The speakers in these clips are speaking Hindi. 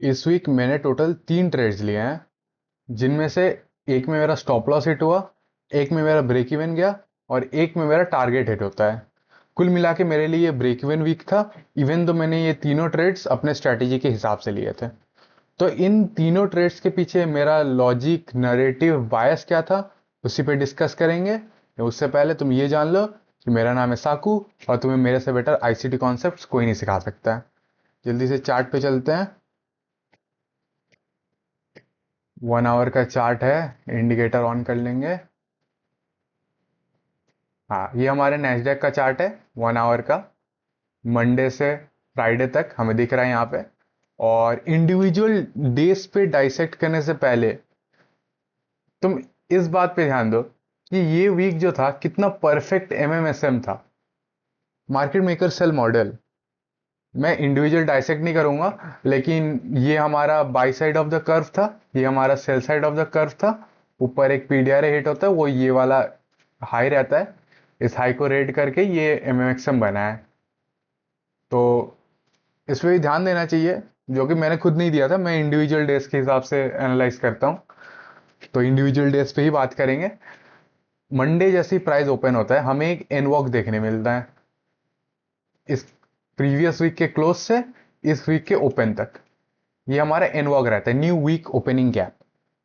इस वीक मैंने टोटल 3 ट्रेड्स लिए हैं, जिनमें से एक में मेरा स्टॉप लॉस हिट हुआ, एक में मेरा ब्रेक इवन गया और एक में मेरा टारगेट हिट होता है। कुल मिला के मेरे लिए ब्रेक इवन वीक था, इवन तो मैंने ये तीनों ट्रेड्स अपने स्ट्रैटेजी के हिसाब से लिए थे। तो इन तीनों ट्रेड्स के पीछे मेरा लॉजिक, नरेटिव, बायस क्या था, उसी पे डिस्कस करेंगे। उससे पहले तुम ये जान लो कि मेरा नाम है साकू और तुम्हें मेरे से बेटर आईसीटी कॉन्सेप्ट्स कोई नहीं सिखा सकता है। जल्दी से चार्ट पे चलते हैं। 1 आवर का चार्ट है, इंडिकेटर ऑन कर लेंगे। हाँ, ये हमारे नैस्डैक का चार्ट है, 1 आवर का। मंडे से फ्राइडे तक हमें दिख रहा है यहाँ पे। और इंडिविजुअल डेज पे डाइसेक्ट करने से पहले तुम इस बात पे ध्यान दो कि ये वीक जो था कितना परफेक्ट एमएमएसएम था, मार्केट मेकर सेल मॉडल। मैं इंडिविजुअल डाइसेक्ट नहीं करूंगा, लेकिन ये हमारा by side of the curve था, ये हमारा sell side of the curve था। ऊपर एक पीडीआर हिट होता है, वो ये वाला हाई रहता है। इस हाई को रेड करके ये एमएमएक्सएम बना है। तो इस पे भी ध्यान देना चाहिए, जो कि मैंने खुद नहीं दिया था। मैं इंडिविजुअल डेज के हिसाब से एनालाइज करता हूँ। तो इंडिविजुअल डेज पे ही बात करेंगे। मंडे जैसी प्राइस ओपन होता है, हमें एक एनवॉक देखने मिलता है इस प्रीवियस वीक के क्लोज से इस वीक के ओपन तक। ये हमारा एनवॉक रहता है, न्यू वीक ओपनिंग गैप।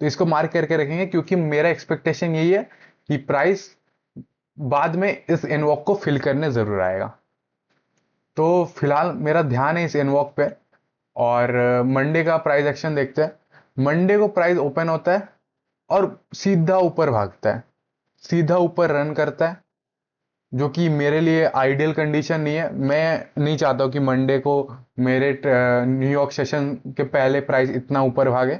तो इसको मार्क करके रखेंगे, क्योंकि मेरा एक्सपेक्टेशन यही है कि प्राइस बाद में इस एनवॉक को फिल करने जरूर आएगा। तो फिलहाल मेरा ध्यान है इस एनवॉक पे। और मंडे का प्राइस एक्शन देखते हैं। मंडे को प्राइस ओपन होता है और सीधा ऊपर भागता है, सीधा ऊपर रन करता है, जो कि मेरे लिए आइडियल कंडीशन नहीं है। मैं नहीं चाहता हूँ कि मंडे को मेरे न्यूयॉर्क सेशन के पहले प्राइस इतना ऊपर भागे।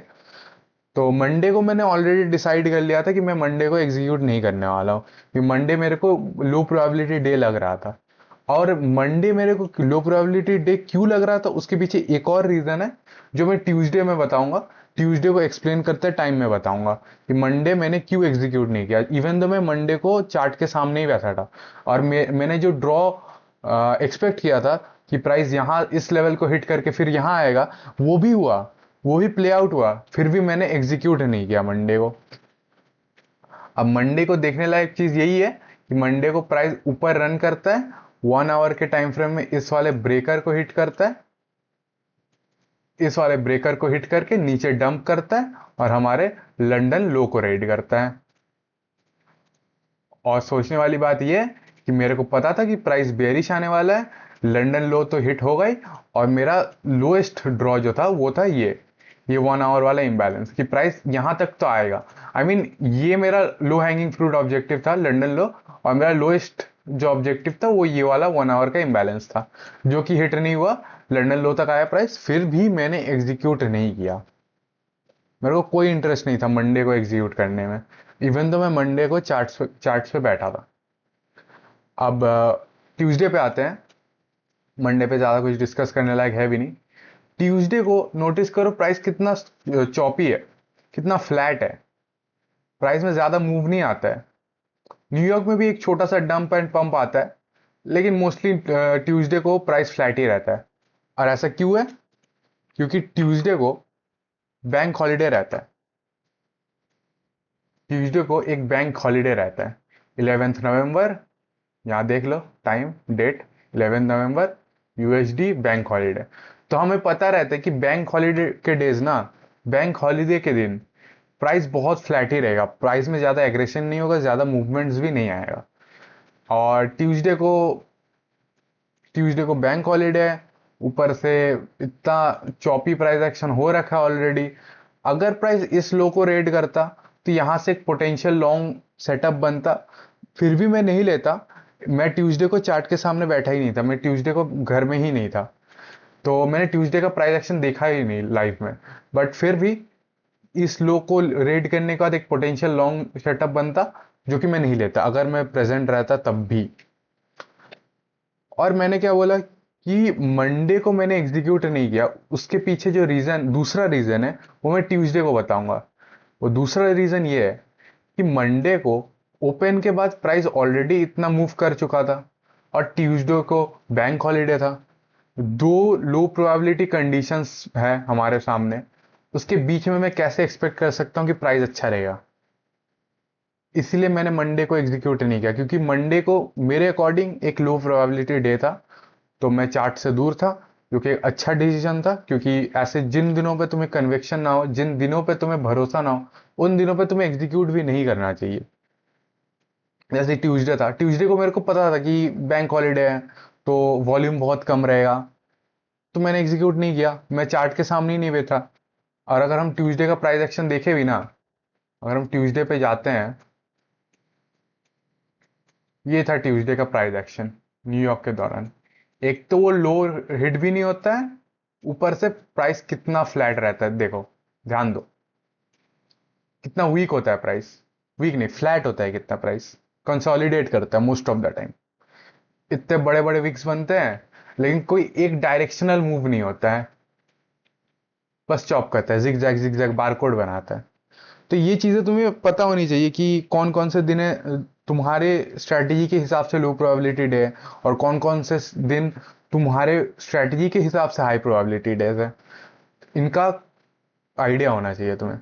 तो मंडे को मैंने ऑलरेडी डिसाइड कर लिया था कि मैं मंडे को एग्जीक्यूट नहीं करने वाला हूँ, कि मंडे मेरे को लो प्रोबेबिलिटी डे लग रहा था। और मंडे मेरे को लो प्रोबेबिलिटी डे क्यों लग रहा था, उसके पीछे एक और रीजन है, जो मैं ट्यूसडे में बताऊंगा। ट्यूसडे को एक्सप्लेन करते टाइम में बताऊंगा कि मंडे मैंने क्यों एग्जीक्यूट नहीं किया, इवन दो मैं मंडे को चार्ट के सामने ही बैठा था। और मैंने जो ड्रॉ एक्सपेक्ट किया था कि प्राइस यहाँ इस लेवल को हिट करके फिर यहाँ आएगा, वो भी हुआ, वो भी प्ले आउट हुआ, फिर भी मैंने एग्जीक्यूट नहीं किया मंडे को। अब मंडे को देखने लायक चीज यही है कि मंडे को प्राइस ऊपर रन करता है, 1 आवर के टाइम फ्रेम में इस वाले ब्रेकर को हिट करता है, इस वाले ब्रेकर को हिट करके नीचे डंप करता है और हमारे लंदन लो को रेड करता है। और सोचने वाली बात यह है कि मेरे को पता था कि प्राइस बेरिश आने वाला है, लंदन लो तो हिट हो गई। और मेरा लोएस्ट ड्रॉ जो था वो था ये 1 आवर वाला इम्बैलेंस, कि प्राइस यहां तक तो आएगा। आई I मीन ये मेरा लो हैंगिंग फ्रूट ऑब्जेक्टिव था, लंदन लो। और मेरा लोएस्ट जो ऑब्जेक्टिव था वो ये वाला 1 आवर का इम्बैलेंस था, जो कि हिट नहीं हुआ। लंदन लो तक आया प्राइस, फिर भी मैंने एग्जीक्यूट नहीं किया। मेरे को कोई इंटरेस्ट नहीं था मंडे को एग्जीक्यूट करने में, इवन तो मैं मंडे को चार्ट्स पे बैठा था। अब ट्यूसडे पे आते हैं। मंडे पे ज़्यादा कुछ डिस्कस करने लायक है भी नहीं। ट्यूसडे को नोटिस करो, प्राइस कितना चॉपी है, कितना फ्लैट है। प्राइस में ज़्यादा मूव नहीं आता है। न्यूयॉर्क में भी एक छोटा सा डंप एंड पंप आता है, लेकिन मोस्टली ट्यूसडे को प्राइस फ्लैट ही रहता है। और ऐसा क्यों है? क्योंकि ट्यूसडे को बैंक हॉलीडे रहता है। ट्यूसडे को एक बैंक हॉलीडे रहता है, 11 नवंबर। यहाँ देख लो टाइम डेट, 11 नवंबर, यूएसडी बैंक हॉलीडे। तो हमें पता रहता है कि बैंक हॉलीडे के डेज ना, बैंक हॉलीडे के दिन प्राइस बहुत फ्लैट ही रहेगा, प्राइस में ज़्यादा एग्रेशन नहीं होगा, ज़्यादा मूवमेंट्स भी नहीं आएगा। और ट्यूसडे को बैंक हॉलीडे है, ऊपर से इतना चॉपी प्राइस एक्शन हो रखा है ऑलरेडी। अगर प्राइस इस लो को रेड करता तो यहां से एक पोटेंशियल लॉन्ग सेटअप बनता, फिर भी मैं नहीं लेता। मैं ट्यूसडे को चार्ट के सामने बैठा ही नहीं था, मैं ट्यूसडे को घर में ही नहीं था। तो मैंने ट्यूसडे का प्राइस एक्शन देखा ही नहीं लाइव में। बट फिर भी इस लो को रेड करने के बाद एक पोटेंशियल लॉन्ग सेटअप बनता, जो कि मैं नहीं लेता अगर मैं प्रेजेंट रहता तब भी। और मैंने क्या बोला कि मंडे को मैंने एग्जीक्यूट नहीं किया, उसके पीछे जो रीजन, दूसरा रीजन है, वो मैं ट्यूसडे को बताऊंगा। वो दूसरा रीजन ये है कि मंडे को ओपन के बाद प्राइस ऑलरेडी इतना मूव कर चुका था, और ट्यूसडे को बैंक हॉलीडे था। दो लो प्रोबेबिलिटी कंडीशंस है हमारे सामने, उसके बीच में मैं कैसे एक्सपेक्ट कर सकता हूँ कि प्राइस अच्छा रहेगा। इसलिए मैंने मंडे को एग्जीक्यूट नहीं किया, क्योंकि मंडे को मेरे अकॉर्डिंग एक लो प्रोबेबिलिटी डे था, तो मैं चार्ट से दूर था, जो कि एक अच्छा डिसीजन था। क्योंकि ऐसे जिन दिनों पे तुम्हें कन्विक्शन ना हो, जिन दिनों पे तुम्हें भरोसा ना हो, उन दिनों पे तुम्हें एग्जीक्यूट भी नहीं करना चाहिए। जैसे ट्यूसडे था, ट्यूसडे को मेरे को पता था कि बैंक हॉलीडे है, तो वॉल्यूम बहुत कम रहेगा, तो मैंने एग्जीक्यूट नहीं किया, मैं चार्ट के सामने ही नहीं बैठा। और अगर हम ट्यूसडे का प्राइस एक्शन देखे भी ना, अगर हम ट्यूसडे पे जाते हैं, ये था ट्यूसडे का प्राइस एक्शन न्यूयॉर्क के दौरान। एक तो वो लो हिट भी नहीं होता है, ऊपर से प्राइस कितना फ्लैट रहता है, देखो, ध्यान दो, कितना वीक होता है प्राइस। वीक नहीं, फ्लैट होता है कितना प्राइस, कंसोलिडेट करता है मोस्ट ऑफ द टाइम। इतने बड़े बड़े विक्स बनते हैं, लेकिन कोई एक डायरेक्शनल मूव नहीं होता है, बस चॉप करता है, जिग जैग बारकोड बनाता है। तो ये चीजें तुम्हें पता होनी चाहिए कि कौन कौन से दिन तुम्हारे स्ट्रैटेजी के हिसाब से लो प्रोबेबिलिटी डे है, और कौन कौन से दिन तुम्हारे स्ट्रैटेजी के हिसाब से हाई प्रोबेबिलिटी डेज है। इनका आइडिया होना चाहिए तुम्हें।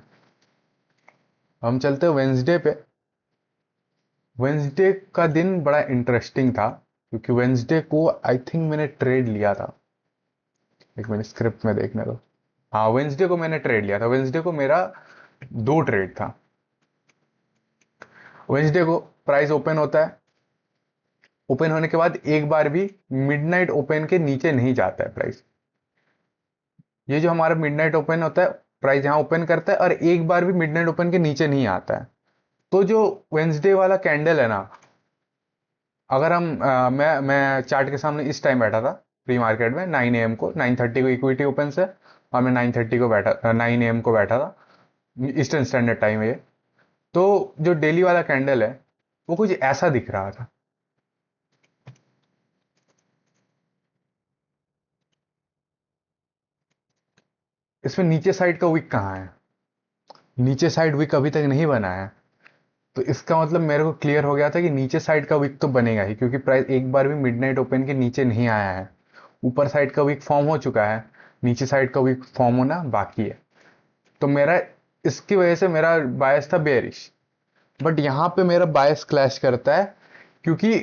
हम चलते हैं वेंसडे पे। वेंसडे का दिन बड़ा इंटरेस्टिंग था, क्योंकि वेंसडे को आई थिंक मैंने ट्रेड लिया था। एक मिनट, स्क्रिप्ट में देखने दो। हाँ, वेंसडे को मैंने ट्रेड लिया था। वेंसडे को मेरा दो ट्रेड था। वेंसडे को प्राइस ओपन होता है, ओपन होने के बाद एक बार भी मिडनाइट ओपन के नीचे नहीं जाता है प्राइस। ये जो हमारा मिडनाइट ओपन होता है, प्राइस यहाँ ओपन करता है और एक बार भी मिडनाइट ओपन के नीचे नहीं आता है। तो जो वेंसडे वाला कैंडल है ना, अगर हम मैं चार्ट के सामने इस टाइम बैठा था प्री मार्केट में 9 AM को, 9:30 को इक्विटी ओपन से, और मैं 9:30 को बैठा, 9 AM को बैठा था, ईस्टर्न स्टैंडर्ड टाइम है ये। तो जो डेली वाला कैंडल है, वो कुछ ऐसा दिख रहा था। इसमें नीचे साइड का विक कहाँ है? नीचे साइड विक अभी तक नहीं बना है। तो इसका मतलब मेरे को क्लियर हो गया था कि नीचे साइड का विक तो बनेगा ही, क्योंकि प्राइस एक बार भी मिडनाइट ओपन के नीचे नहीं आया है। ऊपर साइड का विक फॉर्म हो चुका है, नीचे साइड का विक फॉर्म होना बाकी है। तो मेरा, इसकी वजह से मेरा बायस था बेयरिश। बट यहाँ पे मेरा बायस क्लैश करता है, क्योंकि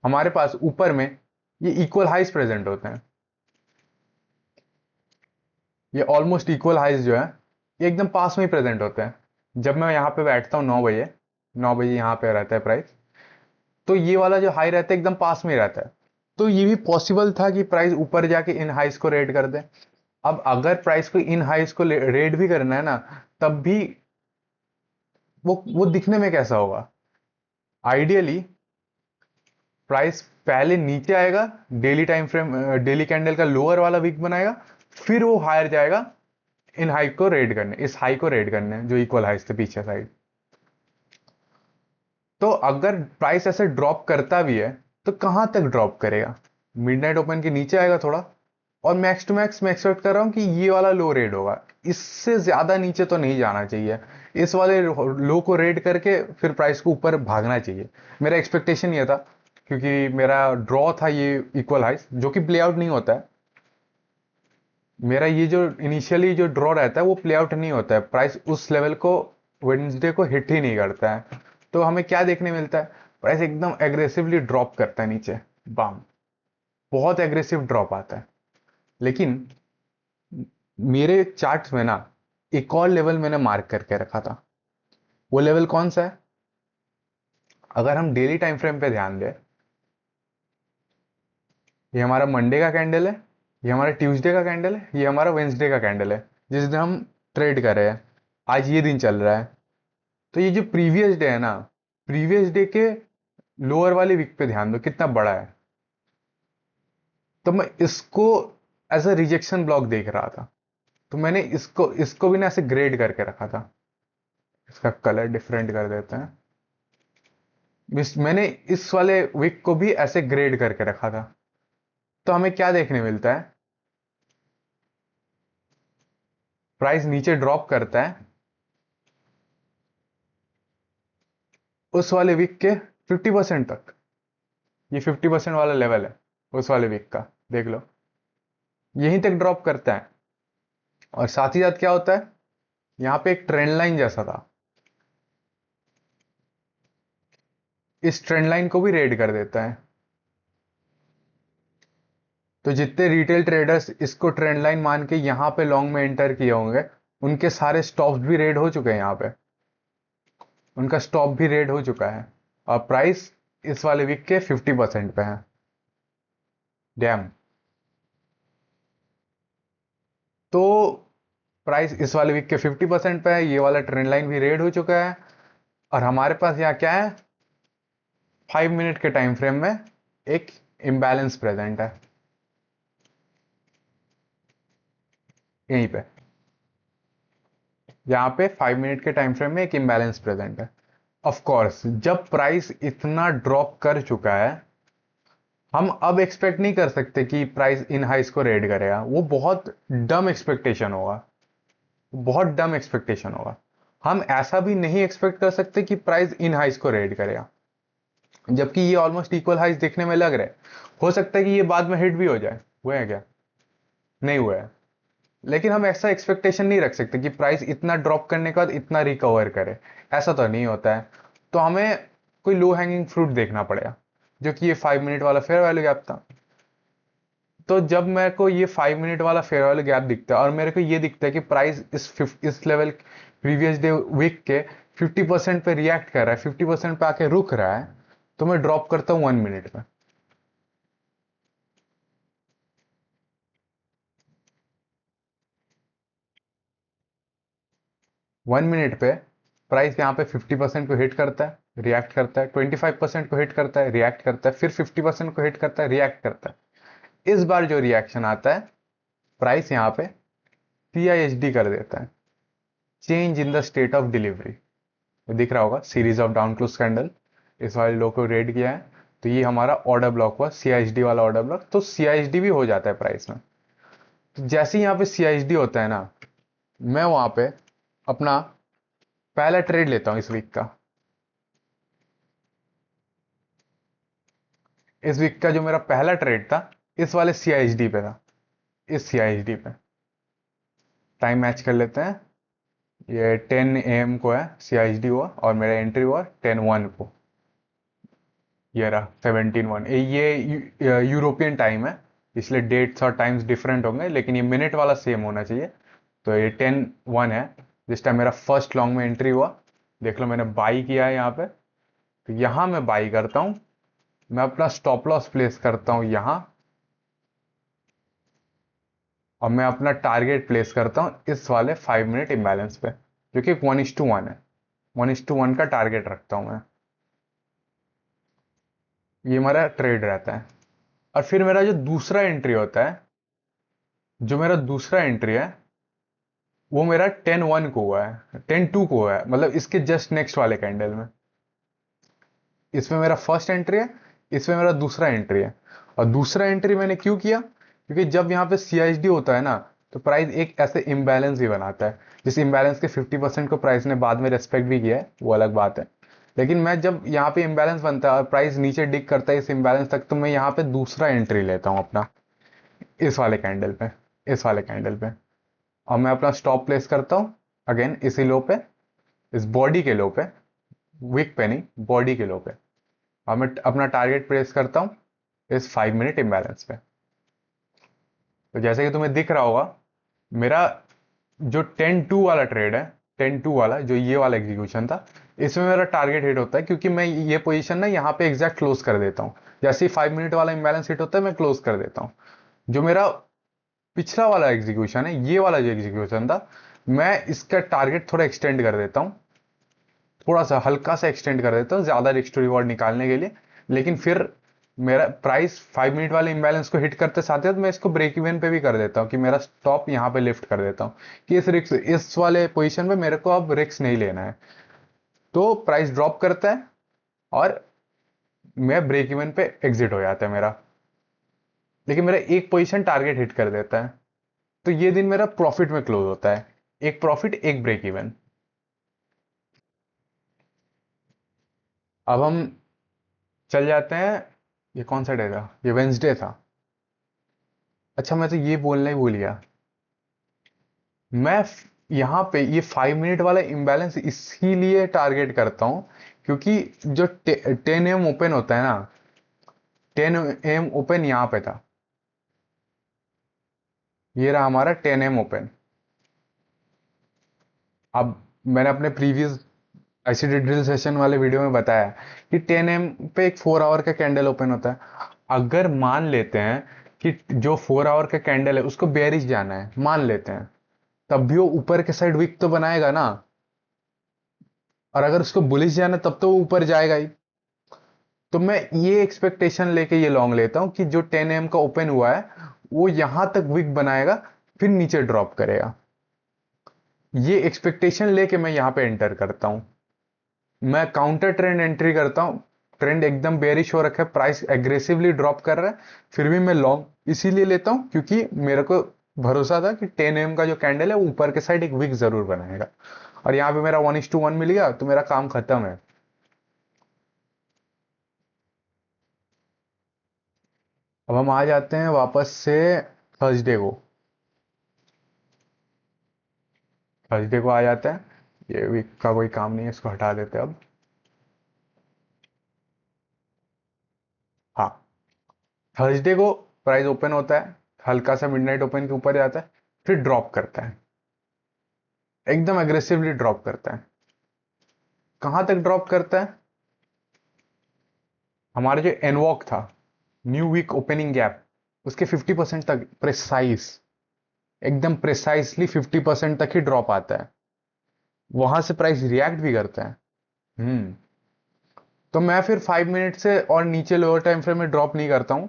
हमारे पास ऊपर में ये इक्वल हाइज प्रेजेंट होते हैं। ये ऑलमोस्ट इक्वल हाइज जो है, ये एकदम पास में ही प्रेजेंट होते हैं। जब मैं यहाँ पे बैठता हूँ 9 बजे, 9 बजे यहाँ पे रहता है प्राइस, तो ये वाला जो हाई रहता है एकदम पास में ही रहता है। तो ये भी पॉसिबल था कि प्राइस ऊपर जाके इन हाइस को रेड कर दे। अब अगर प्राइस को इन हाइस को रेड भी करना है ना, तब भी वो दिखने में कैसा होगा? आइडियली प्राइस पहले नीचे आएगा, daily time frame, daily candle का लोअर वाला वीक बनाएगा, फिर वो हायर जाएगा इन हाई को रेड करने, इस हाई को रेड करने जो इक्वल हाइस थे पीछे साइड। तो अगर प्राइस ऐसे ड्रॉप करता भी है, तो कहां तक ड्रॉप करेगा? मिडनाइट ओपन के नीचे आएगा थोड़ा, और मैक्स टू मैक्स मैं एक्सपेक्ट कर रहा हूं कि ये वाला लो रेड होगा। इससे ज्यादा नीचे तो नहीं जाना चाहिए। इस वाले लो को रेड करके फिर प्राइस को ऊपर भागना चाहिए। मेरा एक्सपेक्टेशन ये था, क्योंकि मेरा ड्रॉ था ये इक्वल हाइस, जो कि प्ले आउट नहीं होता है। मेरा ये जो इनिशियली जो ड्रॉ रहता है वो प्ले आउट नहीं होता है, प्राइस उस लेवल को वेडनेसडे को हिट ही नहीं करता है। तो हमें क्या देखने मिलता है? प्राइस एकदम एग्रेसिवली ड्रॉप करता है नीचे, बाम, बहुत एग्रेसिव ड्रॉप आता है। लेकिन मेरे चार्ट्स में ना एक और लेवल मैंने मार्क करके रखा था। वो लेवल कौन सा है? अगर हम डेली टाइम फ्रेम पे ध्यान दें, ये हमारा मंडे का कैंडल है, ये हमारा ट्यूसडे का कैंडल है, ये हमारा वेंसडे का कैंडल है, जिस दिन हम ट्रेड कर रहे हैं। आज ये दिन चल रहा है। तो ये जो प्रीवियस डे है ना, प्रीवियस डे के लोअर वाले वीक पे ध्यान दो कितना बड़ा है। तो मैं इसको एज अ रिजेक्शन ब्लॉक देख रहा था। तो मैंने इसको इसको भी ना ऐसे ग्रेड करके रखा था। इसका कलर डिफरेंट कर देते हैं। मैंने इस वाले वीक को भी ऐसे ग्रेड करके रखा था। तो हमें क्या देखने मिलता है? प्राइस नीचे ड्रॉप करता है उस वाले वीक के 50% तक। ये 50% वाला लेवल है। उस वाले वीक का देख लो, यहीं तक ड्रॉप करता है। और साथ ही साथ क्या होता है, यहाँ पे एक ट्रेंड लाइन जैसा था, इस ट्रेंड लाइन को भी रेड कर देता है। तो जितने रिटेल ट्रेडर्स इसको ट्रेंड लाइन मान के यहाँ पे लॉन्ग में एंटर किए होंगे, उनके सारे स्टॉप्स भी रेड हो चुके हैं यहाँ पे, उनका स्टॉप भी रेड हो चुका है। और प्राइस इस वाले वीक के 50% पे है। डैम। तो प्राइस इस वाले वीक के 50% पे है, ये वाला ट्रेंड लाइन भी रेड हो चुका है। और हमारे पास यहाँ क्या है, 5 मिनट के टाइम फ्रेम में एक इम्बैलेंस प्रेजेंट है, यहीं पे, यहाँ पे 5 मिनट के टाइम फ्रेम में एक इम्बैलेंस प्रेजेंट है। ऑफ कोर्स जब प्राइस इतना ड्रॉप कर चुका है, हम अब एक्सपेक्ट नहीं कर सकते कि प्राइस इन हाइस को रेड करेगा। वो बहुत डम एक्सपेक्टेशन होगा, बहुत डम एक्सपेक्टेशन होगा। हम ऐसा भी नहीं एक्सपेक्ट कर सकते कि प्राइस इन हाइस को रेड करेगा, जबकि ये ऑलमोस्ट इक्वल हाइस देखने में लग रहे हैं। हो सकता है कि ये बाद में हिट भी हो जाए। हुए हैं क्या? नहीं हुआ है। लेकिन हम ऐसा एक्सपेक्टेशन नहीं रख सकते कि प्राइस इतना ड्रॉप करने के बाद इतना रिकवर करे, ऐसा तो नहीं होता है। तो हमें कोई लो हैंगिंग फ्रूट देखना पड़ेगा, जो कि ये 5 मिनट वाला फेयर वैल्यू गैप था। तो जब मेरे को ये 5 मिनट वाला फेयर वैल्यू गैप दिखता है और मेरे को ये दिखता है कि प्राइस इस लेवल प्रीवियस डे वीक के 50% पे रिएक्ट कर रहा है, 50% पे आके रुक रहा है, तो मैं ड्रॉप करता हूँ 1 मिनट में। 1 मिनट पे प्राइस यहाँ पे 50% को हिट करता है, रिएक्ट करता है, 25% को हिट करता है, रिएक्ट करता है, फिर 50% को हिट करता है, रिएक्ट करता है। इस बार जो रिएक्शन आता है, प्राइस यहाँ पे CISD कर देता है, change in the state of delivery. दिख रहा होगा series of down close candle, इस वाले लो को रेड किया है, तो ये हमारा ऑर्डर ब्लॉक हुआ, CISD वाला ऑर्डर ब्लॉक। तो CISD भी हो जाता है प्राइस में। तो जैसे ही यहाँ पे CISD होता है ना, मैं वहां पे अपना पहला ट्रेड लेता हूँ इस वीक का। इस वीक का जो मेरा पहला ट्रेड था, इस वाले CISD पे था, इस CISD पे। टाइम मैच कर लेते हैं, ये 10 AM को है CISD हुआ, और मेरा एंट्री हुआ 10:01 को। ये रहा 17:01। ये यूरोपियन टाइम है, इसलिए डेट्स और टाइम्स डिफरेंट होंगे, लेकिन ये मिनट वाला सेम होना चाहिए। तो ये 10:01 है, जिस टाइम मेरा फर्स्ट लॉन्ग में एंट्री हुआ। देख लो मैंने बाई किया है यहाँ पे, तो यहाँ मैं बाई करता हूँ, मैं अपना स्टॉप लॉस प्लेस करता हूँ यहाँ, और मैं अपना टारगेट प्लेस करता हूँ इस वाले 5 मिनट इम्बैलेंस पे, जो कि 1:1 है। 1:1 का टारगेट रखता हूँ मैं। ये हमारा ट्रेड रहता है। और फिर मेरा जो दूसरा एंट्री होता है, जो मेरा दूसरा एंट्री है, वो मेरा 10:1 को हुआ है, 10:2 को हुआ है, मतलब इसके जस्ट नेक्स्ट वाले कैंडल में। इसमें मेरा फर्स्ट एंट्री है, इसमें मेरा दूसरा एंट्री है। और दूसरा एंट्री मैंने क्यों किया, क्योंकि जब यहाँ पे CISD होता है ना, तो प्राइस एक ऐसे इम्बैलेंस ही बनाता है, जिस इम्बैलेंस के 50% को प्राइस ने बाद में रेस्पेक्ट भी किया है, वो अलग बात है। लेकिन मैं जब यहाँ पे इम्बैलेंस बनता है और प्राइस नीचे डिग करता है इस इम्बैलेंस तक, तो मैं यहाँ पे दूसरा एंट्री लेता हूँ अपना, इस वाले कैंडल पे, इस वाले कैंडल पे। और मैं अपना स्टॉप प्लेस करता हूँ अगेन इसी लो पे, इस बॉडी के लो पे, वीक पे नहीं, बॉडी के लो पे। और मैं अपना टारगेट प्लेस करता हूँ इस 5 मिनट इम्बैलेंस पे। तो जैसे कि तुम्हें दिख रहा होगा, मेरा जो 10:2 वाला ट्रेड है, 10:2 वाला जो ये वाला एग्जीक्यूशन था, इसमें मेरा टारगेट हिट होता है, क्योंकि मैं ये पोजीशन ना यहाँ पे एग्जैक्ट क्लोज कर देता हूँ। जैसे ही 5 मिनट वाला इम्बैलेंस हिट होता है, मैं क्लोज कर देता हूँ। जो मेरा पिछला वाला एग्जीक्यूशन है, ये वाला जो एग्जीक्यूशन था, मैं इसका टारगेट थोड़ा एक्सटेंड कर देता हूँ, थोड़ा सा हल्का सा एक्सटेंड कर देता हूँ, ज्यादा रिस्क टू रिवॉर्ड निकालने के लिए। लेकिन फिर मेरा प्राइस 5 मिनट वाले इम्बैलेंस को हिट करते साथ ही साथ मैं इसको ब्रेक इवन पे भी कर देता हूँ, कि मेरा स्टॉप यहाँ पे लिफ्ट कर देता हूँ, कि इस वाले पोजीशन पे मेरे को अब रिस्क नहीं लेना है। तो प्राइस ड्रॉप करता है और मैं ब्रेक इवन पे एग्जिट हो जाता है मेरा। लेकिन मेरा एक पोजीशन टारगेट हिट कर देता है, तो ये दिन मेरा प्रॉफिट में क्लोज होता है, एक प्रॉफिट एक ब्रेक इवन। अब हम चल जाते हैं ये कौन सा डे था? ये वेंसडे था। अच्छा, मैं तो ये बोलना ही भूल गया। मैं यहाँ पे ये 5 मिनट वाला इम्बैलेंस इसीलिए टारगेट करता हूँ क्योंकि जो 10 AM ओपन होता है ना, 10 AM ओपन यहाँ पे था। ये रहा हमारा 10 AM ओपन। अब मैंने अपने प्रीवियस आईसीडी ड्रिल सेशन वाले वीडियो में बताया कि 10 AM पे एक 4 आवर का कैंडल ओपन होता है। अगर मान लेते हैं कि जो 4 आवर का कैंडल है उसको बेरिश जाना है, मान लेते हैं, तब भी वो ऊपर के साइड विक तो बनाएगा ना। और अगर उसको बुलिश जाना है तब तो वो ऊपर जाएगा ही। तो मैं ये एक्सपेक्टेशन लेके ये लॉन्ग लेता हूं कि जो 10 AM का ओपन हुआ है वो यहां तक विक बनाएगा, फिर नीचे ड्रॉप करेगा। ये एक्सपेक्टेशन लेके मैं यहां पे एंटर करता हूं। मैं काउंटर ट्रेंड एंट्री करता हूं। ट्रेंड एकदम बेरिश हो रखा है, प्राइस एग्रेसिवली ड्रॉप कर रहा है, फिर भी मैं लॉन्ग इसीलिए लेता हूं क्योंकि मेरे को भरोसा था कि 10 AM का जो कैंडल है वो ऊपर के साइड एक विक जरूर बनाएगा। और यहाँ पे मेरा 1:1 मिल गया तो मेरा काम खत्म है। अब हम आ जाते हैं वापस से थर्सडे को। थर्सडे को आ जाते हैं। ये वीक का कोई काम नहीं है, इसको हटा देते हैं अब। हाँ, थर्सडे को प्राइस ओपन होता है, हल्का सा मिडनाइट ओपन के ऊपर जाता है, फिर ड्रॉप करता है, एकदम एग्रेसिवली ड्रॉप करता है। कहां तक ड्रॉप करता है? हमारा जो एनवॉक था, न्यू वीक ओपनिंग गैप, उसके 50% तक प्रिसाइज, एकदम प्रिसाइसली 50% तक ही ड्रॉप आता है। वहां से प्राइस रिएक्ट भी करता है। हम्म। तो मैं फिर 5 मिनट से और नीचे लोअर टाइम फ्रेम में ड्रॉप नहीं करता हूं।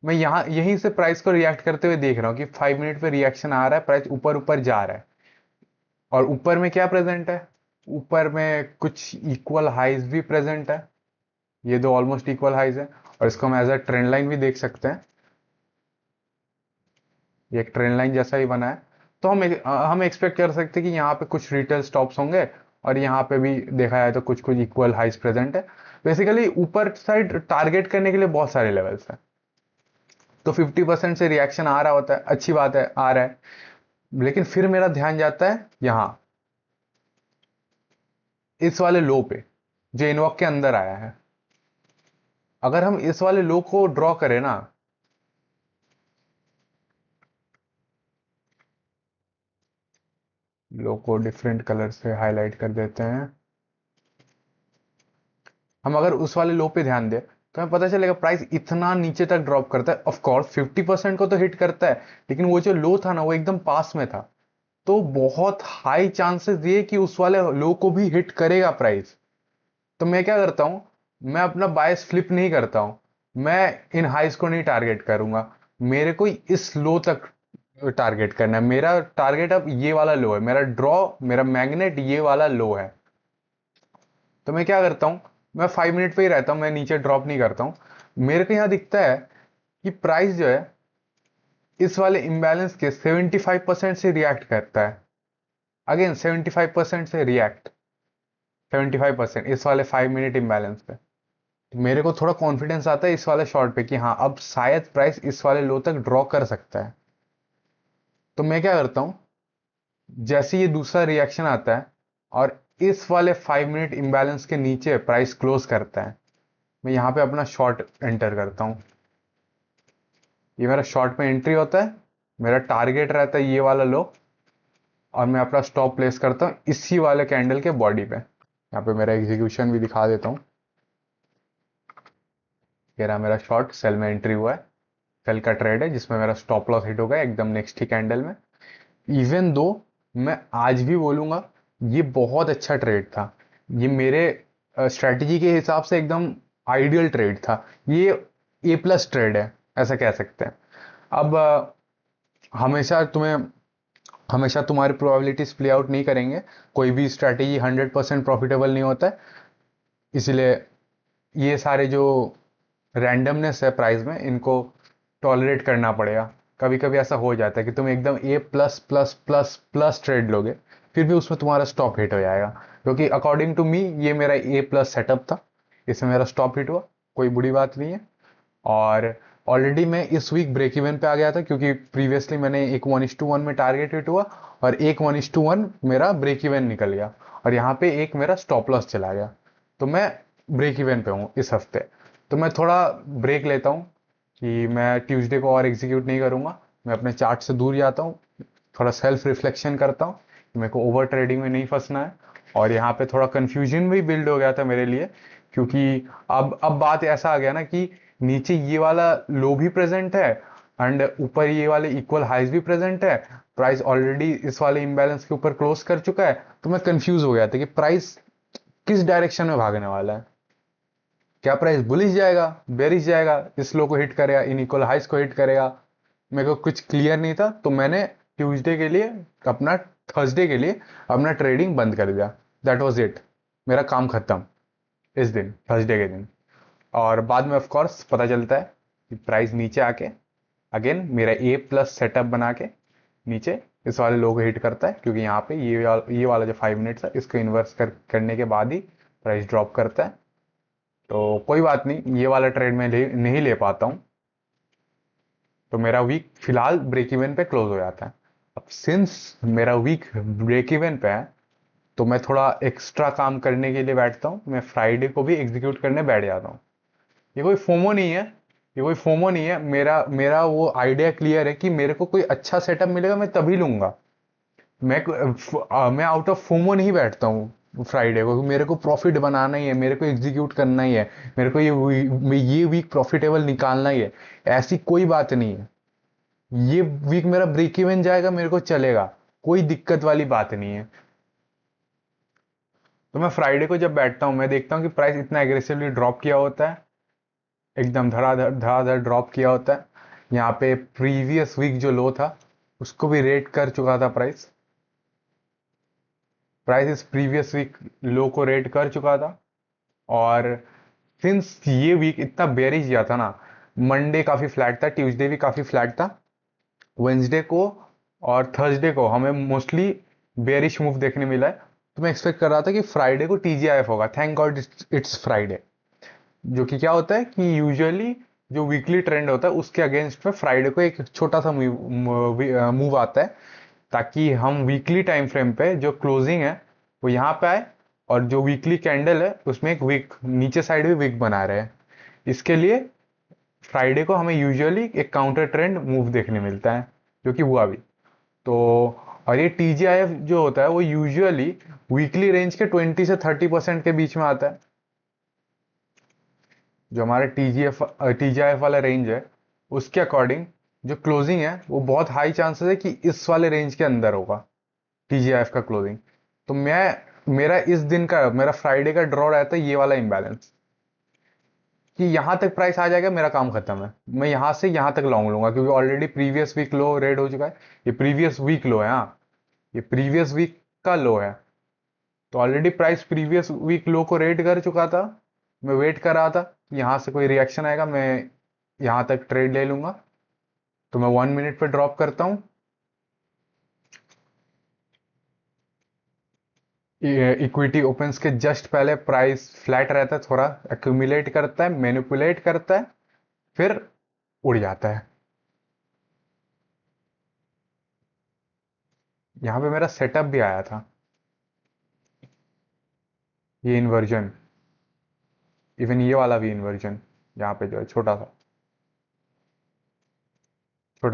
मैं यहां यहीं से प्राइस को रिएक्ट करते हुए देख रहा हूं कि 5 मिनट पे रिएक्शन आ रहा है, प्राइस ऊपर ऊपर जा रहा है। और ऊपर में क्या प्रेजेंट है? ऊपर में कुछ इक्वल हाइज भी प्रेजेंट है। ये दो ऑलमोस्ट इक्वल हाइज है। और इसको हम एज अ ट्रेंड लाइन भी देख सकते हैं। ये एक ट्रेंड लाइन जैसा ही बना है। तो हम एक्सपेक्ट कर सकते हैं कि यहाँ पे कुछ रिटेल स्टॉप्स होंगे। और यहाँ पे भी देखा जाए तो कुछ कुछ इक्वल हाइज प्रेजेंट है। बेसिकली ऊपर साइड टारगेट करने के लिए बहुत सारे लेवल्स हैं। तो 50% से रिएक्शन आ रहा होता है, अच्छी बात है, आ रहा है। लेकिन फिर मेरा ध्यान जाता है यहां, इस वाले लो पे, जो इनवॉक के अंदर आया है। अगर हम इस वाले लो को ड्रॉ करें ना, लो को डिफरेंट कलर से हाईलाइट कर देते हैं। हम अगर उस वाले लो पे ध्यान दें तो हमें पता चलेगा प्राइस इतना नीचे तक ड्रॉप करता है। ऑफ कोर्स 50% को तो हिट करता है, लेकिन वो जो लो था ना वो एकदम पास में था। तो बहुत हाई चांसेस ये कि उस वाले लो को भी हिट करेगा प्राइस। तो मैं क्या करता हूं, मैं अपना बायस फ्लिप नहीं करता हूं। मैं इन हाइस को नहीं टारगेट करूंगा। मेरे को इस लो तक टारगेट करना है। मेरा टारगेट अब ये वाला लो है, मेरा ड्रॉ, मेरा मैग्नेट ये वाला लो है। तो मैं क्या करता हूं, मैं 5 मिनट पे ही रहता हूं, मैं नीचे ड्रॉप नहीं करता हूं। मेरे को यहां दिखता है कि प्राइस जो है इस वाले इम्बैलेंस के 75% से रिएक्ट करता है। अगेन 75% से रिएक्ट, 75% इस वाले 5 मिनट इम्बैलेंस पे। मेरे को थोड़ा कॉन्फिडेंस आता है इस वाले शॉर्ट पे कि हाँ अब शायद प्राइस इस वाले लो तक ड्रॉ कर सकता है। तो मैं क्या करता हूं, जैसे ये दूसरा रिएक्शन आता है और इस वाले 5 मिनट इम्बैलेंस के नीचे प्राइस क्लोज करता है, मैं यहां पे अपना शॉर्ट एंटर करता हूं। ये मेरा शॉर्ट में एंट्री होता है। मेरा टारगेट रहता है ये वाला लो। और मैं अपना स्टॉप प्लेस करता हूं इसी वाले कैंडल के बॉडी पे। यहाँ पे मेरा एग्जीक्यूशन भी दिखा देता हूँ। ये रहा मेरा शॉर्ट, सेल में एंट्री हुआ है। सेल का ट्रेड है जिसमें मेरा स्टॉप लॉस हिट होगा एकदम नेक्स्ट ही कैंडल में। इवन दो मैं आज भी बोलूंगा ये बहुत अच्छा ट्रेड था। ये मेरे स्ट्रेटजी के हिसाब से एकदम आइडियल ट्रेड था। ये A+ ट्रेड है, ऐसा कह सकते हैं। अब हमेशा तुम्हें हमेशा तुम्हारी प्रोबेबिलिटीज प्ले आउट नहीं करेंगे। कोई भी स्ट्रैटेजी 100% प्रॉफिटेबल नहीं होता है। इसलिए ये सारे जो रैंडमनेस है प्राइस में, इनको टॉलरेट करना पड़ेगा। कभी कभी ऐसा हो जाता है कि तुम एकदम A++++ ट्रेड लोगे, फिर भी उसमें तुम्हारा स्टॉप हिट हो जाएगा। क्योंकि अकॉर्डिंग टू मी ये मेरा A+ सेटअप था, इसमें मेरा स्टॉप हिट हुआ, कोई बुरी बात नहीं है। और ऑलरेडी मैं इस वीक ब्रेक इवन पे आ गया था, क्योंकि प्रीवियसली मैंने एक 1:1 में टारगेट हिट हुआ और एक 1:1 मेरा ब्रेक इवन निकल गया, और यहाँ पे एक मेरा स्टॉप लॉस चला गया। तो मैं ब्रेक इवन पे हूँ इस हफ्ते। तो मैं थोड़ा ब्रेक लेता हूँ कि मैं ट्यूसडे को और एग्जीक्यूट नहीं करूँगा, मैं अपने चार्ट से दूर जाता हूँ, थोड़ा सेल्फ रिफ्लेक्शन करता हूँ कि मेरे को ओवर ट्रेडिंग में नहीं फंसना है। और यहाँ पे थोड़ा कंफ्यूजन भी बिल्ड हो गया था मेरे लिए, क्योंकि अब बात ऐसा आ गया ना कि नीचे ये वाला लो भी प्रेजेंट है एंड ऊपर ये वाले इक्वल हाइज भी प्रेजेंट है। प्राइस ऑलरेडी इस वाले इम्बैलेंस के ऊपर क्लोज कर चुका है। तो मैं कंफ्यूज हो गया था कि प्राइस किस डायरेक्शन में भागने वाला है। क्या प्राइस बुलिश जाएगा, बेरिश जाएगा, इस लो को हिट करेगा, इन इक्वल हाइज को हिट करेगा? मेरे को कुछ क्लियर नहीं था। तो मैंने ट्यूसडे के लिए अपना थर्सडे के लिए अपना ट्रेडिंग बंद कर दिया। दैट वाज इट, मेरा काम खत्म इस दिन, थर्सडे के दिन। और बाद में ऑफ कोर्स पता चलता है कि प्राइस नीचे आके अगेन मेरा ए प्लस सेटअप बना के नीचे इस वाले लो को हिट करता है, क्योंकि यहाँ पे ये वाला जो 5 मिनट्स है इसको इन्वर्स करने के बाद ही प्राइस ड्रॉप करता है। तो कोई बात नहीं, ये वाला ट्रेड मैं नहीं ले पाता हूँ। तो मेरा वीक फिलहाल ब्रेक इवन पे क्लोज हो जाता है। अब सिंस मेरा वीक ब्रेक इवन पे है, तो मैं थोड़ा एक्स्ट्रा काम करने के लिए बैठता हूँ। मैं फ्राइडे को भी एग्जीक्यूट करने बैठ जाता हूँ। ये कोई फोमो नहीं है, ये कोई फोमो नहीं है। मेरा मेरा वो आइडिया क्लियर है कि मेरे को कोई अच्छा सेटअप मिलेगा मैं तभी लूंगा। मैं आउट ऑफ फोमो नहीं बैठता हूँ फ्राइडे को, मेरे को प्रॉफिट बनाना ही है, मेरे को एग्जीक्यूट करना ही है, मेरे को ये वीक प्रॉफिटेबल निकालना ही है। ऐसी कोई बात नहीं है। ये वीक मेरा ब्रेक इवन जाएगा, मेरे को चलेगा, कोई दिक्कत वाली बात नहीं है। तो मैं फ्राइडे को जब बैठता हूँ, मैं देखता हूँ कि प्राइस इतना एग्रेसिवली ड्रॉप किया होता है, एकदम धड़ाधड़ धड़ाधड़ ड्रॉप किया होता है। यहाँ पे प्रीवियस वीक जो लो था उसको भी रेट कर चुका था प्राइस। प्राइस इस प्रीवियस वीक लो को रेट कर चुका था। और सिंस ये वीक इतना बेरिश गया था ना, मंडे काफी फ्लैट था, ट्यूसडे भी काफी फ्लैट था, वेंसडे को और थर्सडे को हमें मोस्टली बेरिश मूव देखने मिला है। तो मैं एक्सपेक्ट कर रहा था कि फ्राइडे को टीजीआईएफ होगा। Thank God it's Friday. जो कि क्या होता है कि यूजुअली जो वीकली ट्रेंड होता है उसके अगेंस्ट में फ्राइडे को एक छोटा सा मूव आता है, ताकि हम वीकली टाइम फ्रेम पे जो क्लोजिंग है वो यहाँ पे आए, और जो वीकली कैंडल है उसमें एक वीक नीचे साइड भी वीक बना रहे हैं। इसके लिए फ्राइडे को हमें यूजुअली एक काउंटर ट्रेंड मूव देखने मिलता है, जो कि हुआ भी। तो और ये टीजीआईएफ जो होता है वो यूजुअली वीकली रेंज के 20 से 30% के बीच में आता है। जो हमारा टीजीआईएफ वाला रेंज है उसके अकॉर्डिंग जो क्लोजिंग है वो बहुत हाई चांसेस है कि इस वाले रेंज के अंदर होगा टीजीआईएफ का क्लोजिंग। तो मेरा इस दिन का मेरा फ्राइडे का ड्रॉ रहता है ये वाला इम्बैलेंस, कि यहां तक प्राइस आ जाएगा मेरा काम खत्म है, मैं यहां से यहां तक लॉन्ग लूंगा, क्योंकि already previous week low raid हो चुका है। ये प्रीवियस वीक लो है, हाँ, ये प्रीवियस वीक का लो है। तो already price previous week low को रेड कर चुका था। मैं वेट कर रहा था कि यहाँ से कोई रिएक्शन आएगा, मैं यहाँ तक ट्रेड ले लूंगा। तो मैं 1 मिनट पे ड्रॉप करता हूँ। इक्विटी ओपन्स के जस्ट पहले प्राइस फ्लैट रहता है, थोड़ा एक्यूमुलेट करता है, मैनिपुलेट करता है, फिर उड़ जाता है। यहाँ पे मेरा सेटअप भी आया था, ये इन्वर्जन, इवन ये वाला भी इन्वर्जन, यहाँ पे जो है छोटा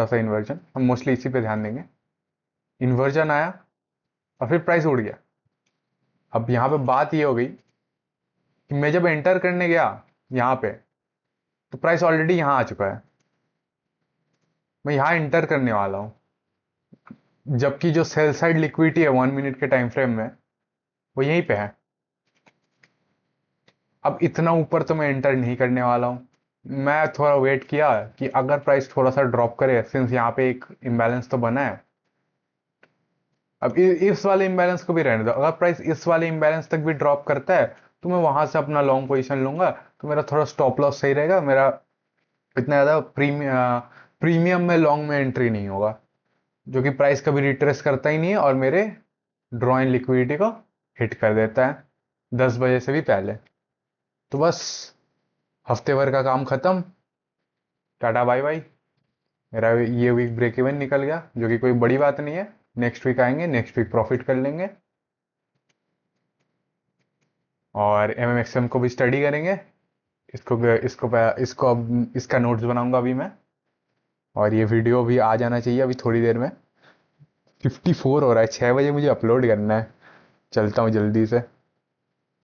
सा इन्वर्जन, हम मोस्टली इसी पे ध्यान देंगे। इन्वर्जन आया और फिर प्राइस उड़ गया। अब यहाँ पे बात ये हो गई कि मैं जब एंटर करने गया यहाँ पे, तो प्राइस ऑलरेडी यहाँ आ चुका है, मैं यहाँ एंटर करने वाला हूँ, जबकि जो सेल साइड लिक्विडिटी है 1 मिनट के टाइम फ्रेम में वो यहीं पे है। अब इतना ऊपर तो मैं एंटर नहीं करने वाला हूँ, मैं थोड़ा वेट किया कि अगर प्राइस थोड़ा सा ड्रॉप करे, सिंस यहाँ पे एक इम्बैलेंस तो बना है। अब इस वाले इम्बैलेंस को भी रहने दो, अगर प्राइस इस वाले इम्बैलेंस तक भी ड्रॉप करता है तो मैं वहां से अपना लॉन्ग पोजीशन लूंगा। तो मेरा थोड़ा स्टॉप लॉस सही रहेगा, मेरा इतना ज्यादा प्रीमियम में लॉन्ग में एंट्री नहीं होगा, जो कि प्राइस कभी रिट्रेस करता ही नहीं है और मेरे ड्रॉ इन लिक्विडिटी को हिट कर देता है 10 बजे से भी पहले। तो बस हफ्ते भर का काम खत्म। Tata bye bye. मेरा ये वीक ब्रेक इवन निकल गया, जो कि कोई बड़ी बात नहीं है। नेक्स्ट वीक आएंगे, नेक्स्ट वीक प्रॉफिट कर लेंगे और एमएमएक्सएम को भी स्टडी करेंगे। इसको अब इसका नोट्स बनाऊंगा अभी मैं, और ये वीडियो भी आ जाना चाहिए अभी थोड़ी देर में। 54 हो रहा है, 6 बजे मुझे अपलोड करना है। चलता हूँ जल्दी से।